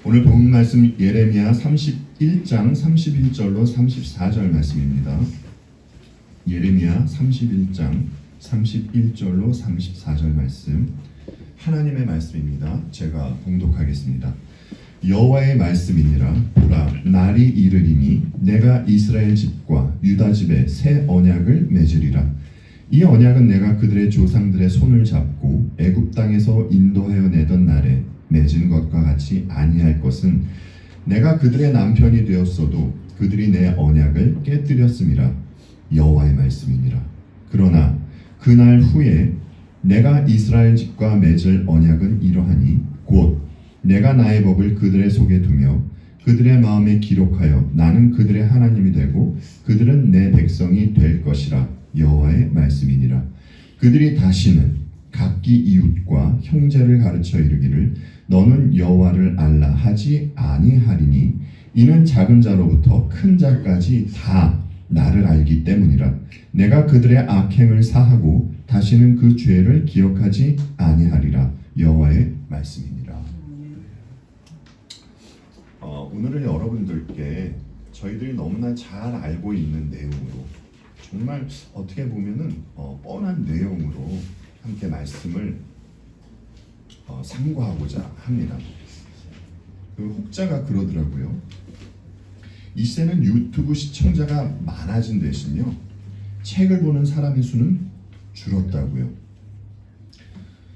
오늘 본 말씀 예레미야 31장 31절로 34절 말씀입니다. 예레미야 31장 31절로 34절 말씀, 하나님의 말씀입니다. 제가 봉독하겠습니다. 여호와의 말씀이니라. 보라, 날이 이르리니 내가 이스라엘 집과 유다 집에 새 언약을 맺으리라. 이 언약은 내가 그들의 조상들의 손을 잡고 애굽 땅에서 인도하여 내던 날에 맺은 것과 같이 아니할 것은, 내가 그들의 남편이 되었어도 그들이 내 언약을 깨뜨렸음이라. 여호와의 말씀이니라. 그러나 그날 후에 내가 이스라엘 집과 맺을 언약은 이러하니, 곧 내가 나의 법을 그들의 속에 두며 그들의 마음에 기록하여 나는 그들의 하나님이 되고 그들은 내 백성이 될 것이라. 여호와의 말씀이니라. 그들이 다시는 각기 이웃과 형제를 가르쳐 이르기를 너는 여호와를 알라 하지 아니하리니, 이는 작은 자로부터 큰 자까지 다 나를 알기 때문이라. 내가 그들의 악행을 사하고 다시는 그 죄를 기억하지 아니하리라. 여호와의 말씀이니라. 오늘은 여러분들께 저희들이 너무나 잘 알고 있는 내용으로, 정말 어떻게 보면은 뻔한 내용으로 함께 말씀을 상고하고자 합니다. 그 혹자가 그러더라고요. 이 시대는 유튜브 시청자가 많아진 대신요, 책을 보는 사람의 수는 줄었다고요.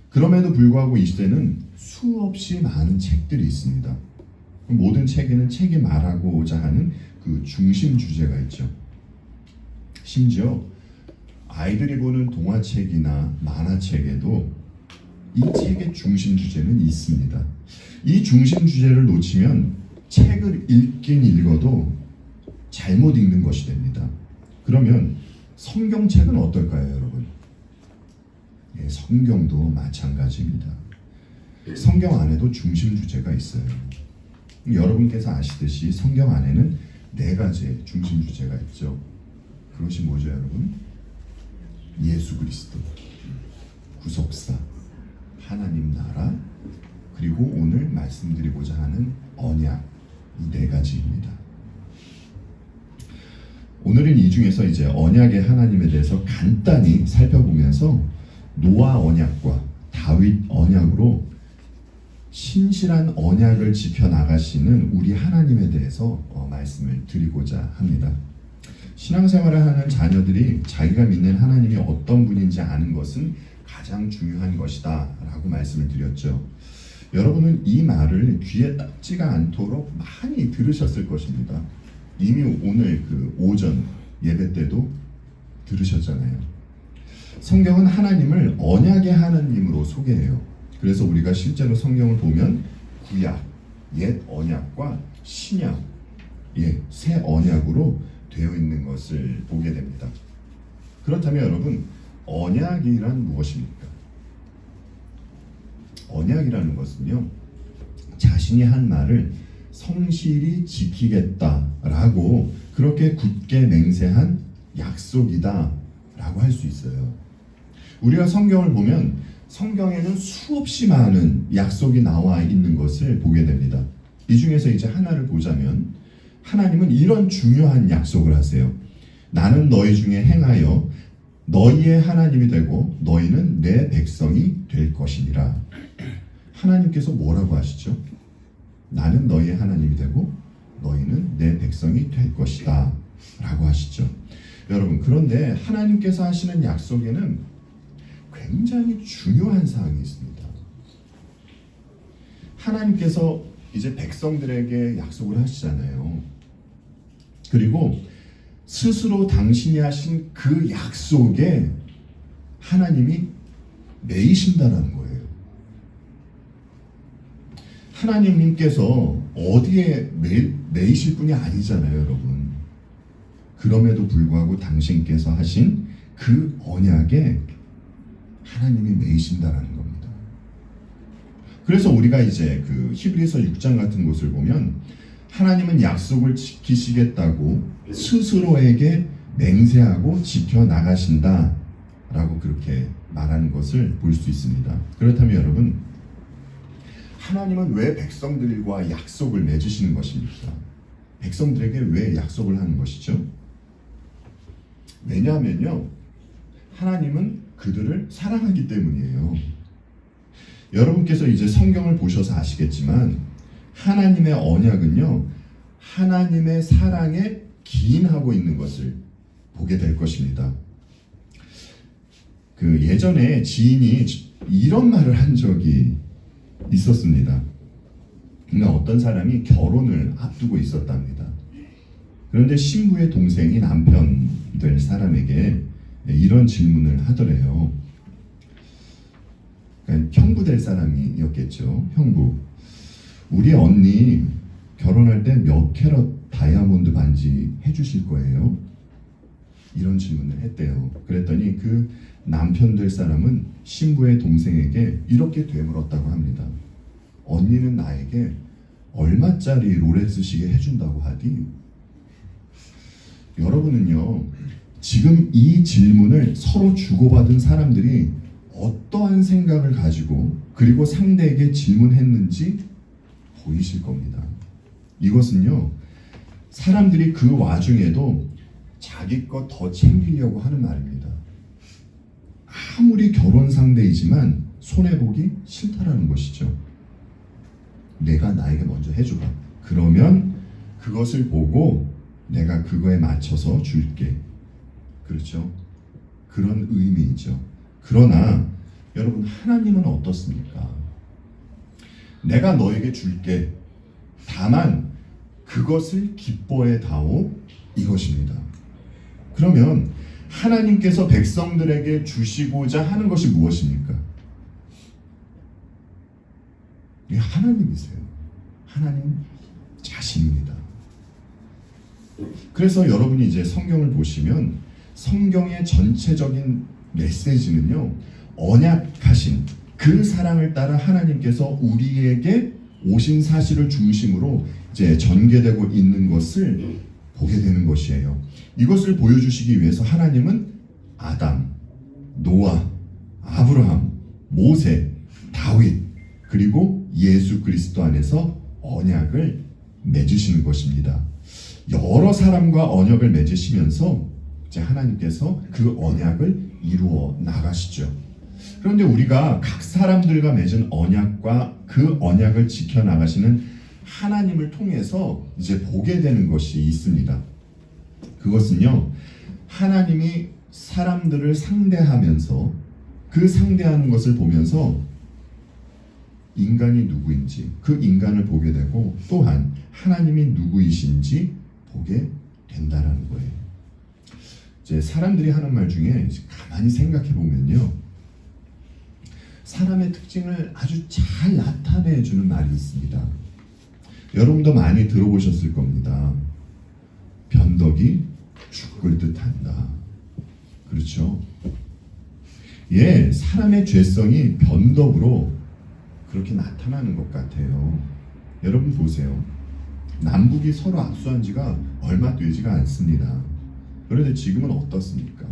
그럼에도 불구하고 이 시대는 수없이 많은 책들이 있습니다. 모든 책에는 책이 말하고자 하는 그 중심 주제가 있죠. 심지어 아이들이 보는 동화책이나 만화책에도 이 책의 중심 주제는 있습니다. 이 중심 주제를 놓치면 책을 읽긴 읽어도 잘못 읽는 것이 됩니다. 그러면 성경책은 어떨까요, 여러분? 예, 성경도 마찬가지입니다. 성경 안에도 중심 주제가 있어요. 여러분께서 아시듯이 성경 안에는 4가지의 중심 주제가 있죠. 그것이 뭐죠, 여러분? 예수 그리스도, 구속사, 하나님 나라, 그리고 오늘 말씀드리고자 하는 언약, 이 4가지입니다. 오늘은 이 중에서 이제 언약의 하나님에 대해서 간단히 살펴보면서 노아 언약과 다윗 언약으로 신실한 언약을 지켜나가시는 우리 하나님에 대해서 말씀을 드리고자 합니다. 신앙생활을 하는 자녀들이 자기가 믿는 하나님이 어떤 분인지 아는 것은 가장 중요한 것이다 라고 말씀을 드렸죠. 여러분은 이 말을 귀에 닿지가 않도록 많이 들으셨을 것입니다. 이미 오늘 그 오전 예배 때도 들으셨잖아요. 성경은 하나님을 언약의 하나님으로 소개해요. 그래서 우리가 실제로 성경을 보면 구약, 옛 언약과 신약, 새 언약으로 되어 있는 것을 보게 됩니다. 그렇다면 여러분, 언약이란 무엇입니까? 언약이라는 것은요, 자신이 한 말을 성실히 지키겠다라고 그렇게 굳게 맹세한 약속이다 라고 할 수 있어요. 우리가 성경을 보면 성경에는 수없이 많은 약속이 나와 있는 것을 보게 됩니다. 이 중에서 이제 하나를 보자면, 하나님은 이런 중요한 약속을 하세요. 나는 너희 중에 행하여 너희의 하나님이 되고 너희는 내 백성이 될 것이니라. 하나님께서 뭐라고 하시죠? 나는 너희의 하나님이 되고 너희는 내 백성이 될 것이다 라고 하시죠. 여러분, 그런데 하나님께서 하시는 약속에는 굉장히 중요한 사항이 있습니다. 하나님께서 이제 백성들에게 약속을 하시잖아요. 그리고 스스로 당신이 하신 그 약속에 하나님이 매이신다라는 거예요. 하나님께서 어디에 매이실 분이 아니잖아요, 여러분. 그럼에도 불구하고 당신께서 하신 그 언약에 하나님이 매이신다라는 겁니다. 그래서 우리가 이제 그 히브리서 6장 같은 곳을 보면 하나님은 약속을 지키시겠다고 스스로에게 맹세하고 지켜나가신다 라고 그렇게 말하는 것을 볼 수 있습니다. 그렇다면 여러분, 하나님은 왜 백성들과 약속을 맺으시는 것입니까? 백성들에게 왜 약속을 하는 것이죠? 왜냐하면요, 하나님은 그들을 사랑하기 때문이에요. 여러분께서 이제 성경을 보셔서 아시겠지만 하나님의 언약은요, 하나님의 사랑에 기인하고 있는 것을 보게 될 것입니다. 예전에 지인이 이런 말을 한 적이 있었습니다. 그러니까 어떤 사람이 결혼을 앞두고 있었답니다. 그런데 신부의 동생이 남편 될 사람에게 이런 질문을 하더래요. 그러니까 형부 될 사람이었겠죠. 형부. 우리 언니 결혼할 때 몇 캐럿 다이아몬드 반지 해주실 거예요? 이런 질문을 했대요. 그랬더니 그 남편 될 사람은 신부의 동생에게 이렇게 되물었다고 합니다. 언니는 나에게 얼마짜리 롤렉스 시계 해준다고 하디? 여러분은요, 지금 이 질문을 서로 주고받은 사람들이 어떠한 생각을 가지고 그리고 상대에게 질문했는지 보이실 겁니다. 이것은요, 사람들이 그 와중에도 자기 것 더 챙기려고 하는 말입니다. 아무리 결혼 상대이지만 손해보기 싫다라는 것이죠. 내가 나에게 먼저 해줘봐. 그러면 그것을 보고 내가 그거에 맞춰서 줄게. 그렇죠? 그런 의미이죠. 그러나 여러분, 하나님은 어떻습니까? 내가 너에게 줄게. 다만 그것을 기뻐해 다오, 이것입니다. 그러면 하나님께서 백성들에게 주시고자 하는 것이 무엇입니까? 하나님이세요. 하나님 자신입니다. 그래서 여러분이 이제 성경을 보시면 성경의 전체적인 메시지는요, 언약하신 그 사랑을 따라 하나님께서 우리에게 오신 사실을 중심으로 이제 전개되고 있는 것을 보게 되는 것이에요. 이것을 보여주시기 위해서 하나님은 아담, 노아, 아브라함, 모세, 다윗, 그리고 예수 그리스도 안에서 언약을 맺으시는 것입니다. 여러 사람과 언약을 맺으시면서 이제 하나님께서 그 언약을 이루어 나가시죠. 그런데 우리가 각 사람들과 맺은 언약과 그 언약을 지켜나가시는 하나님을 통해서 이제 보게 되는 것이 있습니다. 그것은요, 하나님이 사람들을 상대하면서 그 상대하는 것을 보면서 인간이 누구인지 그 인간을 보게 되고, 또한 하나님이 누구이신지 보게 된다라는 거예요. 이제 사람들이 하는 말 중에 가만히 생각해 보면요, 사람의 특징을 아주 잘 나타내 주는 말이 있습니다. 여러분도 많이 들어보셨을 겁니다. 변덕이 죽을 듯한다. 그렇죠? 예, 사람의 죄성이 변덕으로 그렇게 나타나는 것 같아요. 여러분 보세요. 남북이 서로 악수한 지가 얼마 되지가 않습니다. 그런데 지금은 어떻습니까?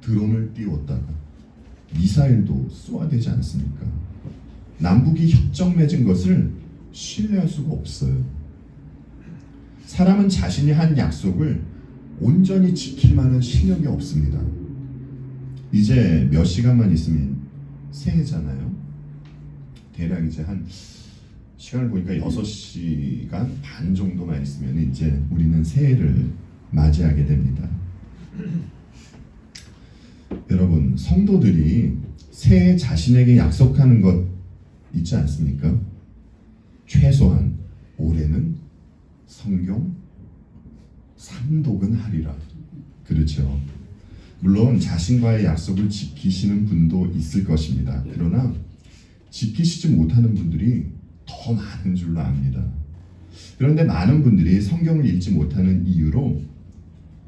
드론을 띄웠다가 미사일도 쏘아대지 않습니까? 남북이 협정 맺은 것을 신뢰할 수가 없어요. 사람은 자신이 한 약속을 온전히 지킬 만한 실력이 없습니다. 이제 몇 시간만 있으면 새해잖아요. 대략 이제 한 시간을 보니까 6시간 반 정도만 있으면 이제 우리는 새해를 맞이하게 됩니다. 여러분, 성도들이 새해 자신에게 약속하는 것 있지 않습니까? 최소한 올해는 성경 3독은 하리라. 그렇죠. 물론 자신과의 약속을 지키시는 분도 있을 것입니다. 그러나 지키시지 못하는 분들이 더 많은 줄로 압니다. 그런데 많은 분들이 성경을 읽지 못하는 이유로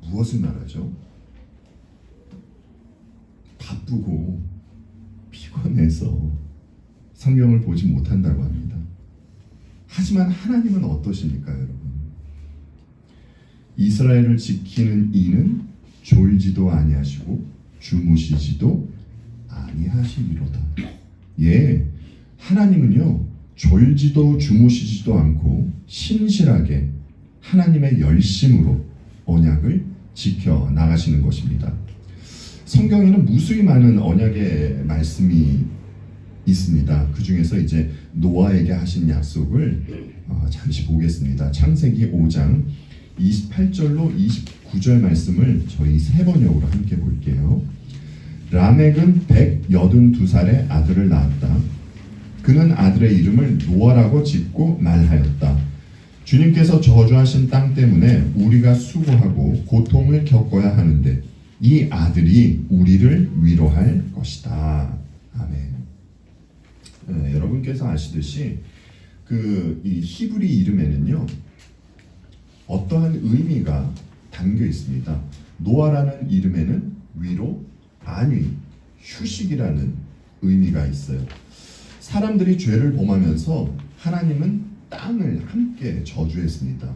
무엇을 말하죠? 바쁘고 피곤해서 성경을 보지 못한다고 합니다. 하지만 하나님은 어떠십니까, 여러분? 이스라엘을 지키는 이는 졸지도 아니하시고 주무시지도 아니하시리로다. 예, 하나님은요, 졸지도 주무시지도 않고 신실하게 하나님의 열심으로 언약을 지켜 나가시는 것입니다. 성경에는 무수히 많은 언약의 말씀이 있습니다. 그 중에서 이제 노아에게 하신 약속을 잠시 보겠습니다. 창세기 5장 28절로 29절 말씀을 저희 세 번역으로 함께 볼게요. 라멕은 182살의 아들을 낳았다. 그는 아들의 이름을 노아라고 짓고 말하였다. 주님께서 저주하신 땅 때문에 우리가 수고하고 고통을 겪어야 하는데 이 아들이 우리를 위로할 것이다. 아멘. 여러분께서 아시듯이 이 히브리 이름에는요 어떠한 의미가 담겨 있습니다. 노아라는 이름에는 위로, 안위, 휴식이라는 의미가 있어요. 사람들이 죄를 범하면서 하나님은 땅을 함께 저주했습니다.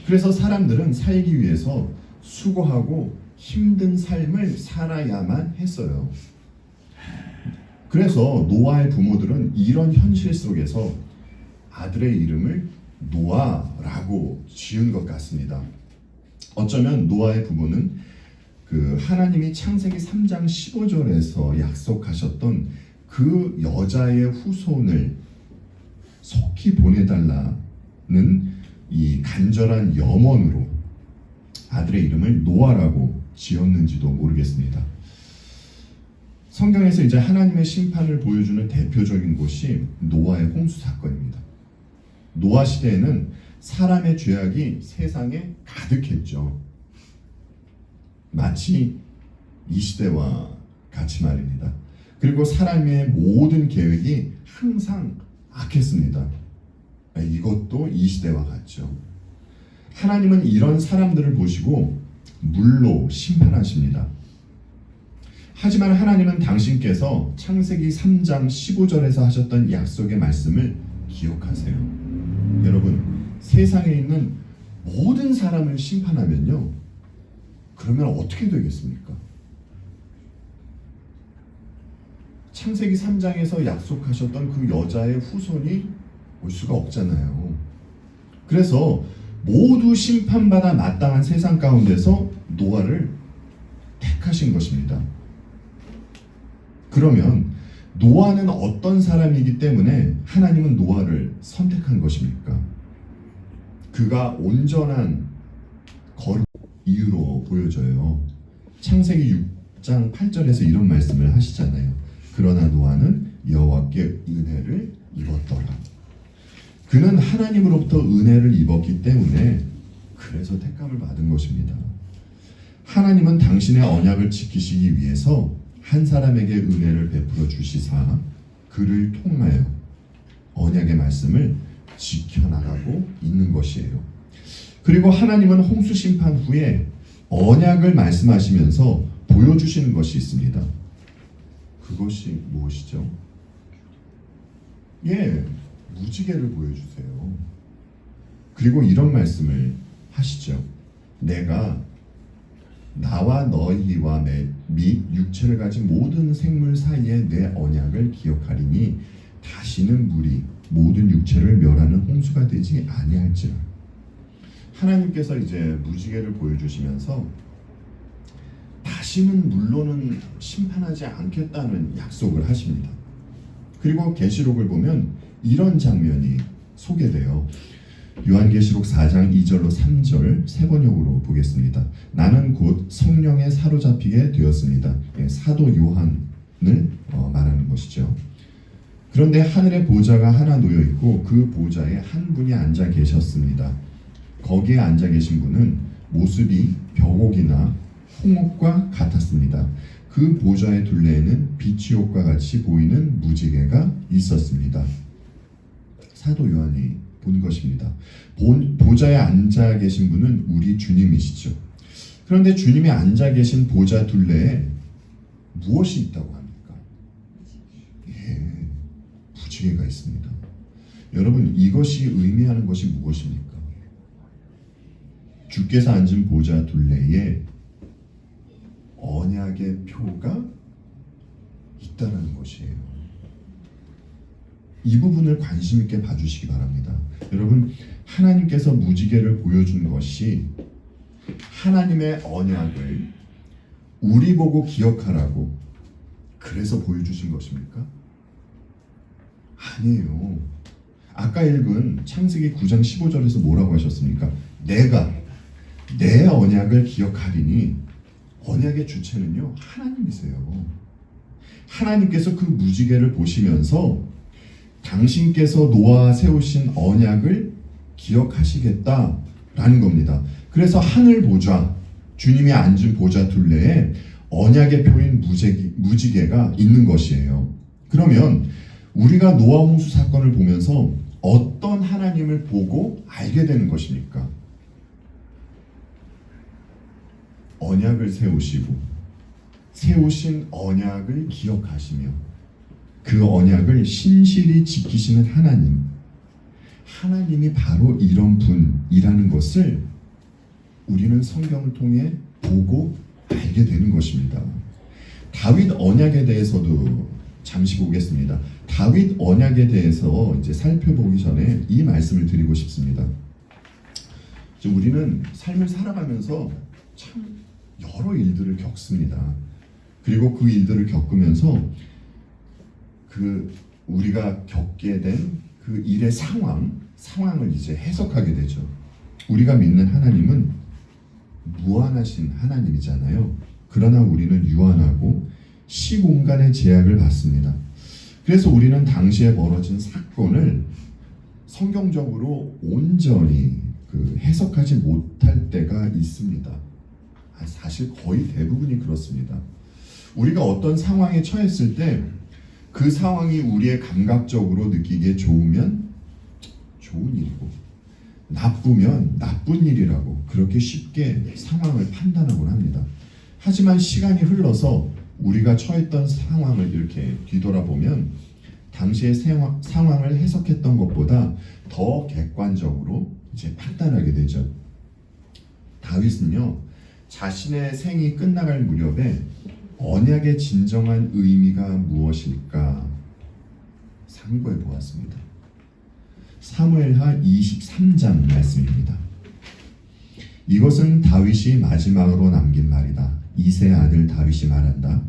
그래서 사람들은 살기 위해서 수고하고 힘든 삶을 살아야만 했어요. 그래서 노아의 부모들은 이런 현실 속에서 아들의 이름을 노아라고 지은 것 같습니다. 어쩌면 노아의 부모는 하나님이 창세기 3장 15절에서 약속하셨던 그 여자의 후손을 속히 보내달라는 이 간절한 염원으로 아들의 이름을 노아라고 지었는지도 모르겠습니다. 성경에서 이제 하나님의 심판을 보여주는 대표적인 곳이 노아의 홍수 사건입니다. 노아 시대에는 사람의 죄악이 세상에 가득했죠. 마치 이 시대와 같이 말입니다. 그리고 사람의 모든 계획이 항상 악했습니다. 이것도 이 시대와 같죠. 하나님은 이런 사람들을 보시고 물로 심판하십니다. 하지만 하나님은 당신께서 창세기 3장 15절에서 하셨던 약속의 말씀을 기억하세요. 여러분, 세상에 있는 모든 사람을 심판하면요, 그러면 어떻게 되겠습니까? 창세기 3장에서 약속하셨던 그 여자의 후손이 올 수가 없잖아요. 그래서 모두 심판받아 마땅한 세상 가운데서 노아를 택하신 것입니다. 그러면 노아는 어떤 사람이기 때문에 하나님은 노아를 선택한 것입니까? 그가 온전한 거룩 이유로 보여져요. 창세기 6장 8절에서 이런 말씀을 하시잖아요. 그러나 노아는 여호와께 은혜를 입었더라. 그는 하나님으로부터 은혜를 입었기 때문에 그래서 택감을 받은 것입니다. 하나님은 당신의 언약을 지키시기 위해서 한 사람에게 은혜를 베풀어 주시사 그를 통하여 언약의 말씀을 지켜나가고 있는 것이에요. 그리고 하나님은 홍수 심판 후에 언약을 말씀하시면서 보여주시는 것이 있습니다. 그것이 무엇이죠? 무지개를 보여주세요. 그리고 이런 말씀을 하시죠. 내가 나와 너희와 및 육체를 가진 모든 생물 사이에 내 언약을 기억하리니 다시는 물이 모든 육체를 멸하는 홍수가 되지 아니할지라. 하나님께서 이제 무지개를 보여주시면서 다시는 물로는 심판하지 않겠다는 약속을 하십니다. 그리고 계시록을 보면 이런 장면이 소개돼요. 요한계시록 4장 2절로 3절 세 번역으로 보겠습니다. 나는 곧 성령에 사로잡히게 되었습니다. 사도 요한을 말하는 것이죠. 그런데 하늘에 보좌가 하나 놓여 있고 그 보좌에 한 분이 앉아 계셨습니다. 거기에 앉아 계신 분은 모습이 벽옥이나 홍옥과 같았습니다. 그 보좌의 둘레에는 빛이 옷과 같이 보이는 무지개가 있었습니다. 사도 요한이 본 것입니다. 보좌에 앉아 계신 분은 우리 주님이시죠. 그런데 주님이 앉아 계신 보좌 둘레에 무엇이 있다고 합니까? 무지개가 있습니다. 여러분, 이것이 의미하는 것이 무엇입니까? 주께서 앉은 보좌 둘레에 언약의 표가 있다는 것이에요. 이 부분을 관심 있게 봐주시기 바랍니다. 여러분, 하나님께서 무지개를 보여준 것이 하나님의 언약을 우리 보고 기억하라고 그래서 보여주신 것입니까? 아니에요. 아까 읽은 창세기 9장 15절에서 뭐라고 하셨습니까? 내가 내 언약을 기억하리니, 언약의 주체는요 하나님이세요. 하나님께서 그 무지개를 보시면서 당신께서 놓아 세우신 언약을 기억하시겠다라는 겁니다. 그래서 하늘 보좌, 주님이 앉은 보좌 둘레에 언약의 표인 무지개가 있는 것이에요. 그러면 우리가 노아 홍수 사건을 보면서 어떤 하나님을 보고 알게 되는 것입니까? 언약을 세우시고 세우신 언약을 기억하시며 그 언약을 신실히 지키시는 하나님, 하나님이 바로 이런 분이라는 것을 우리는 성경을 통해 보고 알게 되는 것입니다. 다윗 언약에 대해서도 잠시 보겠습니다. 다윗 언약에 대해서 이제 살펴보기 전에 이 말씀을 드리고 싶습니다. 우리는 삶을 살아가면서 참 여러 일들을 겪습니다. 그리고 그 일들을 겪으면서 우리가 겪게 된 그 일의 상황을 이제 해석하게 되죠. 우리가 믿는 하나님은 무한하신 하나님이잖아요. 그러나 우리는 유한하고 시공간의 제약을 받습니다. 그래서 우리는 당시에 벌어진 사건을 성경적으로 온전히 해석하지 못할 때가 있습니다. 사실 거의 대부분이 그렇습니다. 우리가 어떤 상황에 처했을 때 그 상황이 우리의 감각적으로 느끼기에 좋으면 좋은 일이고 나쁘면 나쁜 일이라고 그렇게 쉽게 상황을 판단하곤 합니다. 하지만 시간이 흘러서 우리가 처했던 상황을 이렇게 뒤돌아보면 당시의 상황을 해석했던 것보다 더 객관적으로 이제 판단하게 되죠. 다윗은요, 자신의 생이 끝나갈 무렵에 언약의 진정한 의미가 무엇일까 상고해 보았습니다. 사무엘하 23장 말씀입니다. 이것은 다윗이 마지막으로 남긴 말이다. 이새의 아들 다윗이 말한다.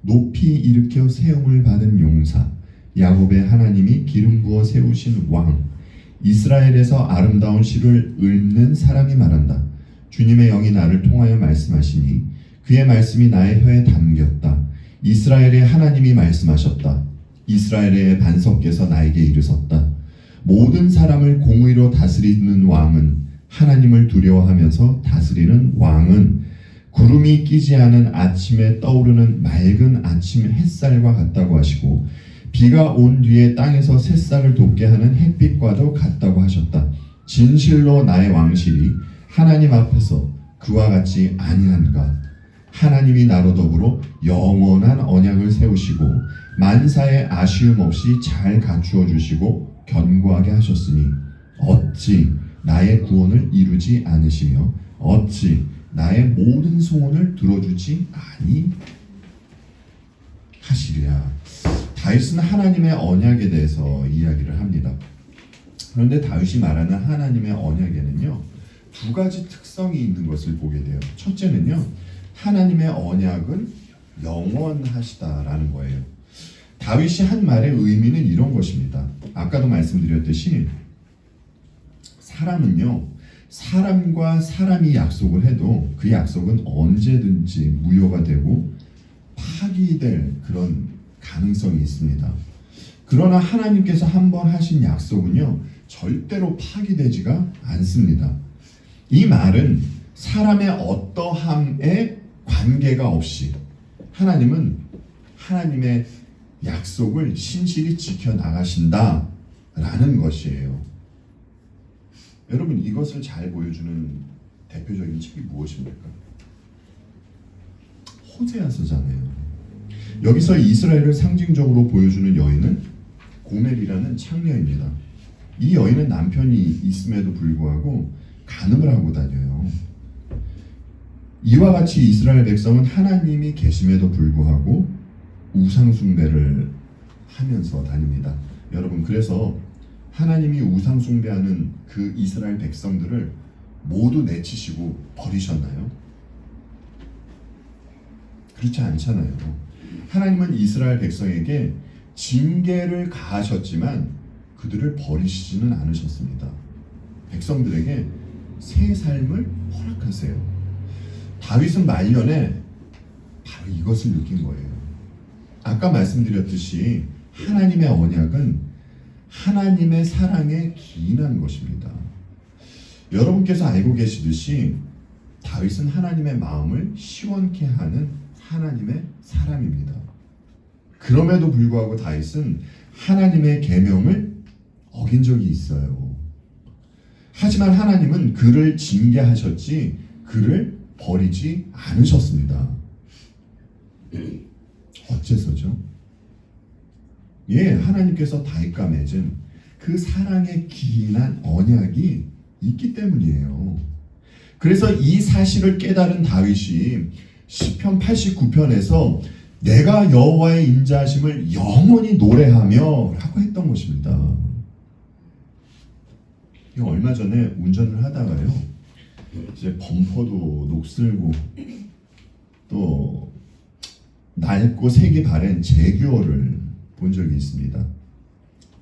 높이 일으켜 세움을 받은 용사, 야곱의 하나님이 기름 부어 세우신 왕, 이스라엘에서 아름다운 시를 읊는 사람이 말한다. 주님의 영이 나를 통하여 말씀하시니 그의 말씀이 나의 혀에 담겼다. 이스라엘의 하나님이 말씀하셨다. 이스라엘의 반석께서 나에게 이르셨다. 모든 사람을 공의로 다스리는 왕은, 하나님을 두려워하면서 다스리는 왕은 구름이 끼지 않은 아침에 떠오르는 맑은 아침 햇살과 같다고 하시고 비가 온 뒤에 땅에서 새싹을 돋게 하는 햇빛과도 같다고 하셨다. 진실로 나의 왕실이 하나님 앞에서 그와 같지 아니한가. 하나님이 나로 더불어 영원한 언약을 세우시고 만사에 아쉬움 없이 잘 갖추어 주시고 견고하게 하셨으니 어찌 나의 구원을 이루지 않으시며 어찌 나의 모든 소원을 들어주지 아니하시리라. 다윗은 하나님의 언약에 대해서 이야기를 합니다. 그런데 다윗이 말하는 하나님의 언약에는요, 두 가지 특성이 있는 것을 보게 돼요. 첫째는요, 하나님의 언약은 영원하시다라는 거예요. 다윗이 한 말의 의미는 이런 것입니다. 아까도 말씀드렸듯이 사람은요, 사람과 사람이 약속을 해도 그 약속은 언제든지 무효가 되고 파기될 그런 가능성이 있습니다. 그러나 하나님께서 한번 하신 약속은요, 절대로 파기되지가 않습니다. 이 말은 사람의 어떠함에 관계가 없이 하나님은 하나님의 약속을 신실히 지켜나가신다라는 것이에요. 여러분, 이것을 잘 보여주는 대표적인 책이 무엇입니까? 호세아서잖아요. 여기서 이스라엘을 상징적으로 보여주는 여인은 고멜이라는 창녀입니다. 이 여인은 남편이 있음에도 불구하고 간음을 하고 다녀요. 이와 같이 이스라엘 백성은 하나님이 계심에도 불구하고 우상 숭배를 하면서 다닙니다. 여러분, 그래서 하나님이 우상 숭배하는 그 이스라엘 백성들을 모두 내치시고 버리셨나요? 그렇지 않잖아요. 하나님은 이스라엘 백성에게 징계를 가하셨지만 그들을 버리시지는 않으셨습니다. 백성들에게 새 삶을 허락하세요. 다윗은 말년에 바로 이것을 느낀 거예요. 아까 말씀드렸듯이 하나님의 언약은 하나님의 사랑에 기인한 것입니다. 여러분께서 알고 계시듯이 다윗은 하나님의 마음을 시원케 하는 하나님의 사람입니다. 그럼에도 불구하고 다윗은 하나님의 계명을 어긴 적이 있어요. 하지만 하나님은 그를 징계하셨지 그를 버리지 않으셨습니다. 어째서죠? 하나님께서 다윗과 맺은 그 사랑에 기인한 언약이 있기 때문이에요. 그래서 이 사실을 깨달은 다윗이 시편 89편에서 내가 여호와의 인자하심을 영원히 노래하며 라고 했던 것입니다. 얼마 전에 운전을 하다가요, 이제 범퍼도 녹슬고 또 낡고 색이 바랜 제규어를 본 적이 있습니다.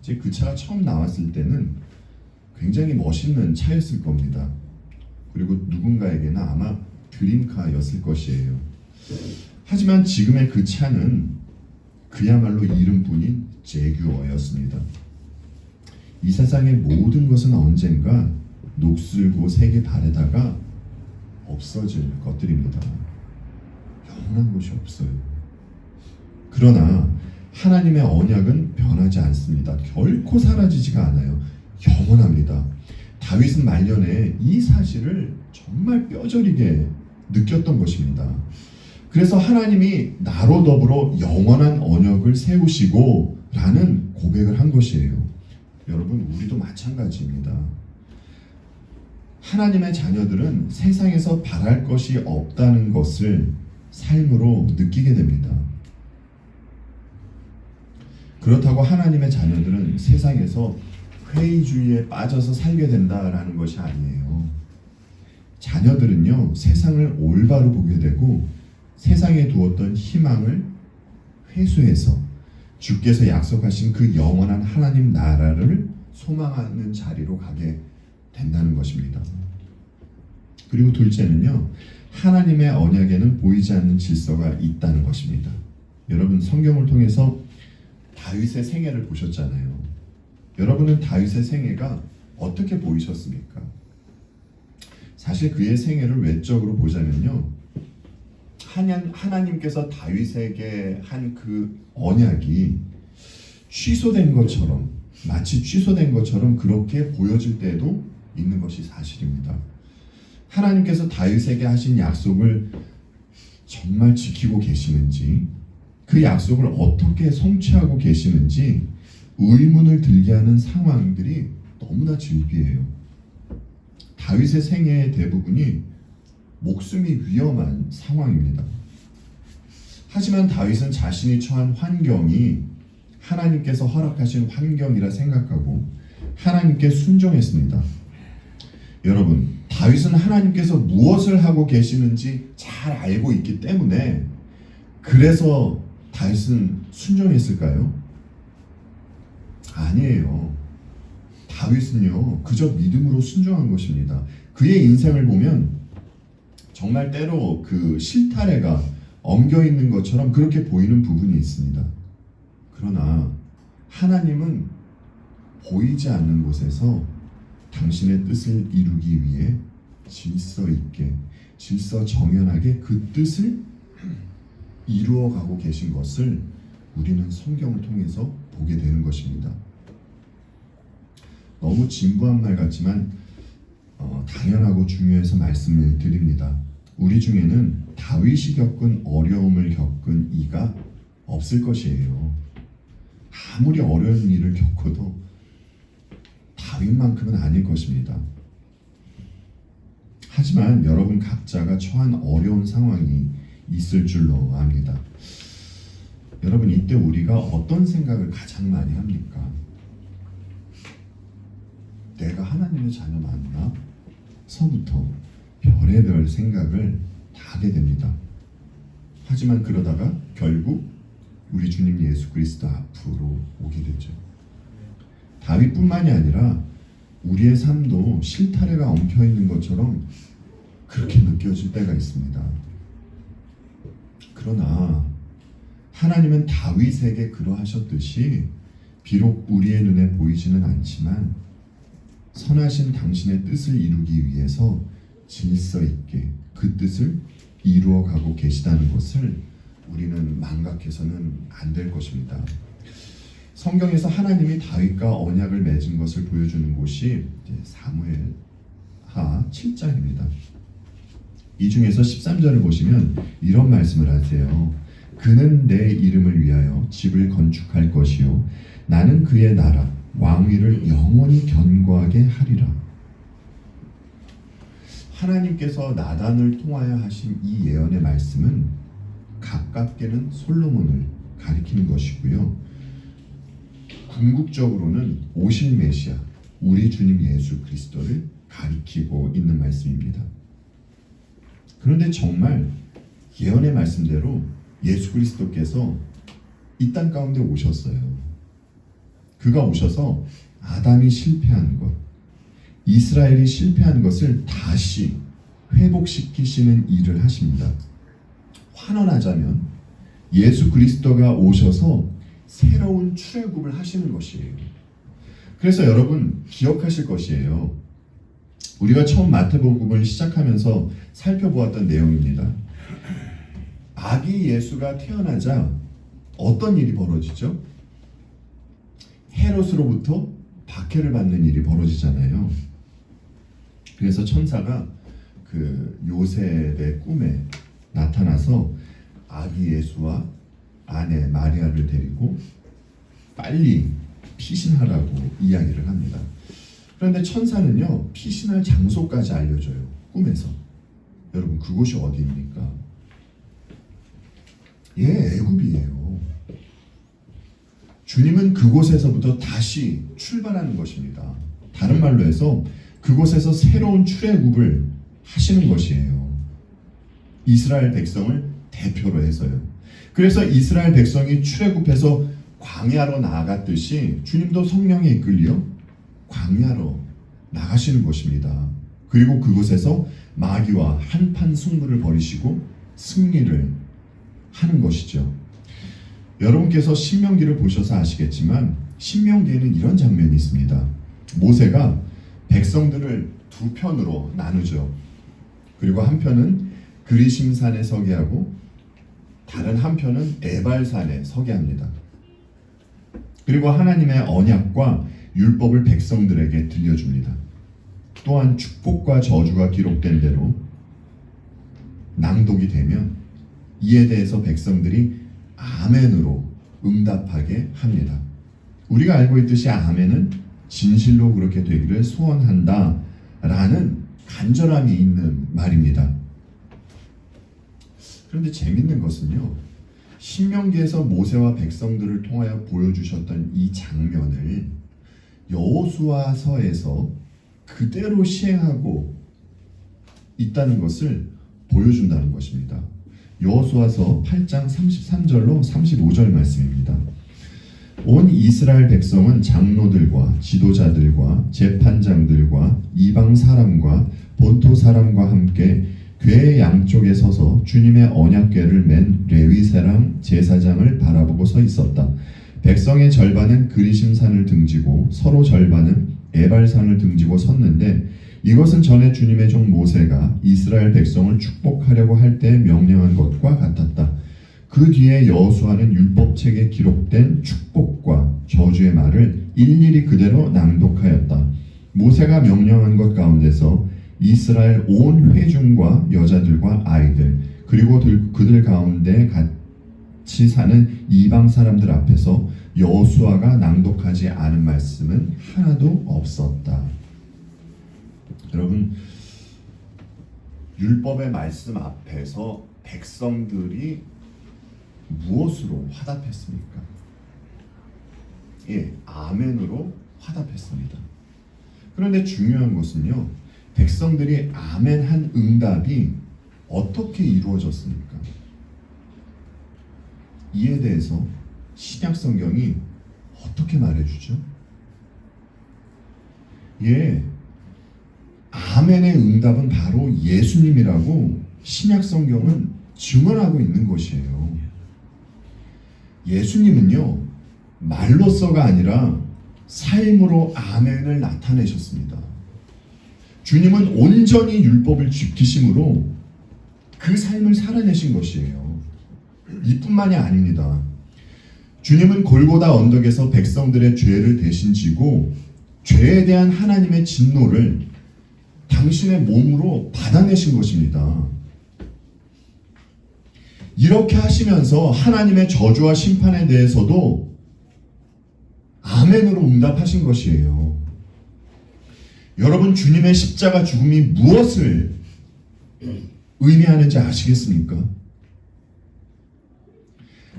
이제 그 차가 처음 나왔을 때는 굉장히 멋있는 차였을 겁니다. 그리고 누군가에게는 아마 드림카였을 것이에요. 하지만 지금의 그 차는 그야말로 이름뿐인 제규어였습니다. 이 세상의 모든 것은 언젠가 녹슬고 색이 바래다가 없어질 것들입니다. 영원한 것이 없어요. 그러나 하나님의 언약은 변하지 않습니다. 결코 사라지지가 않아요. 영원합니다. 다윗은 말년에 이 사실을 정말 뼈저리게 느꼈던 것입니다. 그래서 하나님이 나로 더불어 영원한 언약을 세우시고 라는 고백을 한 것이에요. 여러분, 우리도 마찬가지입니다. 하나님의 자녀들은 세상에서 바랄 것이 없다는 것을 삶으로 느끼게 됩니다. 그렇다고 하나님의 자녀들은 세상에서 회의주의에 빠져서 살게 된다라는 것이 아니에요. 자녀들은요, 세상을 올바로 보게 되고 세상에 두었던 희망을 회수해서 주께서 약속하신 그 영원한 하나님 나라를 소망하는 자리로 가게 된다는 것입니다. 그리고 둘째는요, 하나님의 언약에는 보이지 않는 질서가 있다는 것입니다. 여러분, 성경을 통해서 다윗의 생애를 보셨잖아요. 여러분은 다윗의 생애가 어떻게 보이셨습니까? 사실 그의 생애를 외적으로 보자면요, 하나님께서 다윗에게 한 그 언약이 취소된 것처럼, 마치 취소된 것처럼 그렇게 보여질 때도 있는 것이 사실입니다. 하나님께서 다윗에게 하신 약속을 정말 지키고 계시는지, 그 약속을 어떻게 성취하고 계시는지 의문을 들게 하는 상황들이 너무나 질비해요. 다윗의 생애의 대부분이 목숨이 위험한 상황입니다. 하지만 다윗은 자신이 처한 환경이 하나님께서 허락하신 환경이라 생각하고 하나님께 순종했습니다. 여러분, 다윗은 하나님께서 무엇을 하고 계시는지 잘 알고 있기 때문에 그래서 다윗은 순종했을까요? 아니에요. 다윗은요, 그저 믿음으로 순종한 것입니다. 그의 인생을 보면 정말 때로 그 실타래가 엉겨 있는 것처럼 그렇게 보이는 부분이 있습니다. 그러나 하나님은 보이지 않는 곳에서 당신의 뜻을 이루기 위해 질서 있게, 질서 정연하게 그 뜻을 이루어가고 계신 것을 우리는 성경을 통해서 보게 되는 것입니다. 너무 진부한 말 같지만 당연하고 중요해서 말씀을 드립니다. 우리 중에는 다윗이 겪은 어려움을 겪은 이가 없을 것이에요. 아무리 어려운 일을 겪어도 다윗만큼은 아닐 것입니다. 하지만 여러분 각자가 처한 어려운 상황이 있을 줄로 압니다. 여러분, 이때 우리가 어떤 생각을 가장 많이 합니까? 내가 하나님의 자녀 맞나? 서부터 별의별 생각을 다 하게 됩니다. 하지만 그러다가 결국 우리 주님 예수 그리스도 앞으로 오게 되죠. 다윗뿐만이 아니라 우리의 삶도 실타래가 엉켜 있는 것처럼 그렇게 느껴질 때가 있습니다. 그러나 하나님은 다윗에게 그러하셨듯이 비록 우리의 눈에 보이지는 않지만 선하신 당신의 뜻을 이루기 위해서 질서 있게 그 뜻을 이루어가고 계시다는 것을 우리는 망각해서는 안 될 것입니다. 성경에서 하나님이 다윗과 언약을 맺은 것을 보여주는 곳이 사무엘하 7장입니다. 이 중에서 13절을 보시면 이런 말씀을 하세요. 그는 내 이름을 위하여 집을 건축할 것이요 나는 그의 나라 왕위를 영원히 견고하게 하리라. 하나님께서 나단을 통하여 하신 이 예언의 말씀은 가깝게는 솔로몬을 가리키는 것이고요, 궁극적으로는 오실 메시아 우리 주님 예수 그리스도를 가리키고 있는 말씀입니다. 그런데 정말 예언의 말씀대로 예수 그리스도께서 이 땅 가운데 오셨어요. 그가 오셔서 아담이 실패한 것, 이스라엘이 실패한 것을 다시 회복시키시는 일을 하십니다. 환원하자면 예수 그리스도가 오셔서 새로운 출애굽을 하시는 것이에요. 그래서 여러분 기억하실 것이에요. 우리가 처음 마태복음을 시작하면서 살펴보았던 내용입니다. 아기 예수가 태어나자 어떤 일이 벌어지죠? 헤롯으로부터 박해를 받는 일이 벌어지잖아요. 그래서 천사가 그 요셉의 꿈에 나타나서 아기 예수와 아내 마리아를 데리고 빨리 피신하라고 이야기를 합니다. 그런데 천사는요, 피신할 장소까지 알려줘요. 꿈에서. 여러분, 그곳이 어디입니까? 애굽이에요. 주님은 그곳에서부터 다시 출발하는 것입니다. 다른 말로 해서 그곳에서 새로운 출애굽을 하시는 것이에요. 이스라엘 백성을 대표로 해서요. 그래서 이스라엘 백성이 출애굽해서 광야로 나아갔듯이 주님도 성령에 이끌려 광야로 나가시는 것입니다. 그리고 그곳에서 마귀와 한판 승부를 벌이시고 승리를 하는 것이죠. 여러분께서 신명기를 보셔서 아시겠지만 신명기에는 이런 장면이 있습니다. 모세가 백성들을 두 편으로 나누죠. 그리고 한 편은 그리심산에 서게 하고 다른 한 편은 에발산에 서게 합니다. 그리고 하나님의 언약과 율법을 백성들에게 들려줍니다. 또한 축복과 저주가 기록된 대로 낭독이 되면 이에 대해서 백성들이 아멘으로 응답하게 합니다. 우리가 알고 있듯이 아멘은 진실로 그렇게 되기를 소원한다 라는 간절함이 있는 말입니다. 그런데 재밌는 것은요, 신명기에서 모세와 백성들을 통하여 보여주셨던 이 장면을 여호수아서에서 그대로 시행하고 있다는 것을 보여준다는 것입니다. 여호수아서 8장 33절로 35절 말씀입니다. 온 이스라엘 백성은 장로들과 지도자들과 재판장들과 이방 사람과 본토 사람과 함께 궤의 양쪽에 서서 주님의 언약궤를 맨 레위 사람 제사장을 바라보고 서 있었다. 백성의 절반은 그리심산을 등지고 서로 절반은 에발산을 등지고 섰는데 이것은 전에 주님의 종 모세가 이스라엘 백성을 축복하려고 할 때 명령한 것과 같았다. 그 뒤에 여호수아는 율법책에 기록된 축복과 저주의 말을 일일이 그대로 낭독하였다. 모세가 명령한 것 가운데서 이스라엘 온 회중과 여자들과 아이들 그리고 그들 가운데 같이 사는 이방 사람들 앞에서 여호수아가 낭독하지 않은 말씀은 하나도 없었다. 여러분, 율법의 말씀 앞에서 백성들이 무엇으로 화답했습니까? 예, 아멘으로 화답했습니다. 그런데 중요한 것은요, 백성들이 아멘한 응답이 어떻게 이루어졌습니까? 이에 대해서 신약 성경이 어떻게 말해주죠? 예, 아멘의 응답은 바로 예수님이라고 신약 성경은 증언하고 있는 것이에요. 예수님은요, 말로서가 아니라 삶으로 아멘을 나타내셨습니다. 주님은 온전히 율법을 지키심으로 그 삶을 살아내신 것이에요. 이뿐만이 아닙니다. 주님은 골고다 언덕에서 백성들의 죄를 대신 지고 죄에 대한 하나님의 진노를 당신의 몸으로 받아내신 것입니다. 이렇게 하시면서 하나님의 저주와 심판에 대해서도 아멘으로 응답하신 것이에요. 여러분, 주님의 십자가 죽음이 무엇을 의미하는지 아시겠습니까?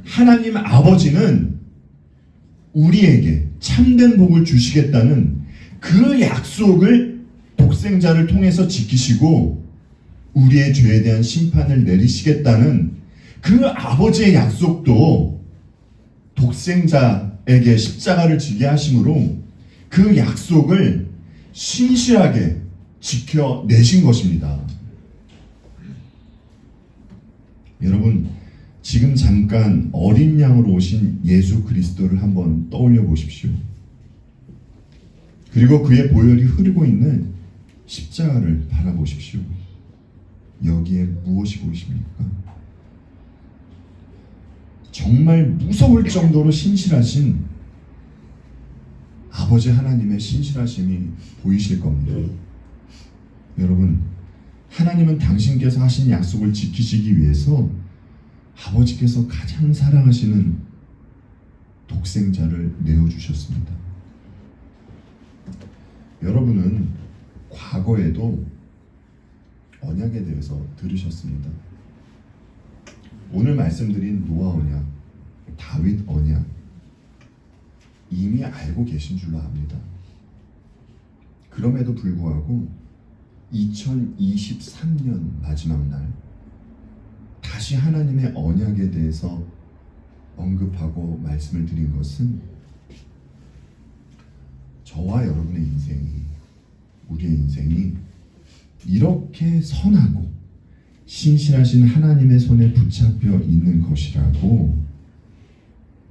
하나님 아버지는 우리에게 참된 복을 주시겠다는 그 약속을 독생자를 통해서 지키시고 우리의 죄에 대한 심판을 내리시겠다는 그 아버지의 약속도 독생자에게 십자가를 지게 하심으로 그 약속을 신실하게 지켜내신 것입니다. 여러분, 지금 잠깐 어린 양으로 오신 예수 그리스도를 한번 떠올려 보십시오. 그리고 그의 보혈이 흐르고 있는 십자가를 바라보십시오. 여기에 무엇이 보이십니까? 정말 무서울 정도로 신실하신 아버지 하나님의 신실하심이 보이실 겁니다. 여러분, 하나님은 당신께서 하신 약속을 지키시기 위해서 아버지께서 가장 사랑하시는 독생자를 내어주셨습니다. 여러분은 과거에도 언약에 대해서 들으셨습니다. 오늘 말씀드린 노아 언약, 다윗 언약 이미 알고 계신 줄로 압니다. 그럼에도 불구하고 2023년 마지막 날 다시 하나님의 언약에 대해서 언급하고 말씀을 드린 것은 저와 여러분의 인생이, 우리의 인생이 이렇게 선하고 신실하신 하나님의 손에 붙잡혀 있는 것이라고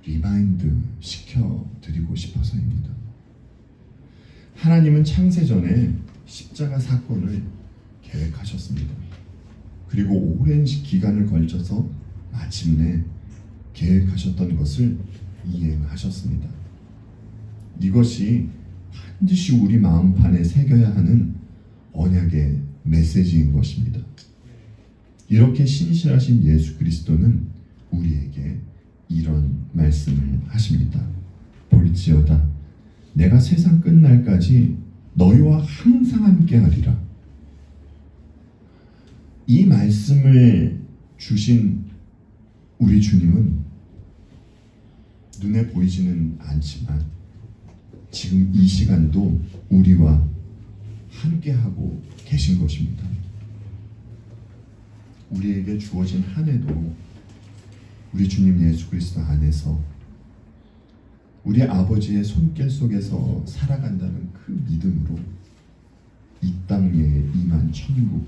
리마인드 시켜드리고 싶어서입니다. 하나님은 창세전에 십자가 사건을 계획하셨습니다. 그리고 오랜 기간을 걸쳐서 마침내 계획하셨던 것을 이행하셨습니다. 이것이 반드시 우리 마음판에 새겨야 하는 언약의 메시지인 것입니다. 이렇게 신실하신 예수 그리스도는 우리에게 이런 말씀을 하십니다. 볼지어다 내가 세상 끝날까지 너희와 항상 함께하리라. 이 말씀을 주신 우리 주님은 눈에 보이지는 않지만 지금 이 시간도 우리와 함께하고 계신 것입니다. 우리에게 주어진 한 해도 우리 주님 예수 그리스도 안에서 우리 아버지의 손길 속에서 살아간다는 그 믿음으로 이 땅 위에 임한 천국,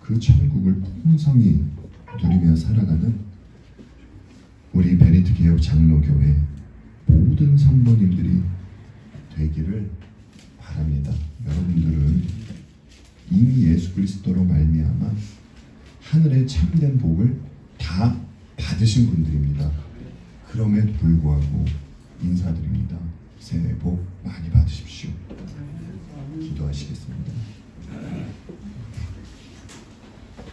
그 천국을 풍성히 누리며 살아가는 우리 베리트 개혁 장로교회 모든 성도님들이 되기를 바랍니다. 여러분들은 이미 예수 그리스도로 말미암아 하늘의 참된 복을 다 받으신 분들입니다. 그럼에도 불구하고 인사드립니다. 새해 복 많이 받으십시오. 기도하시겠습니다.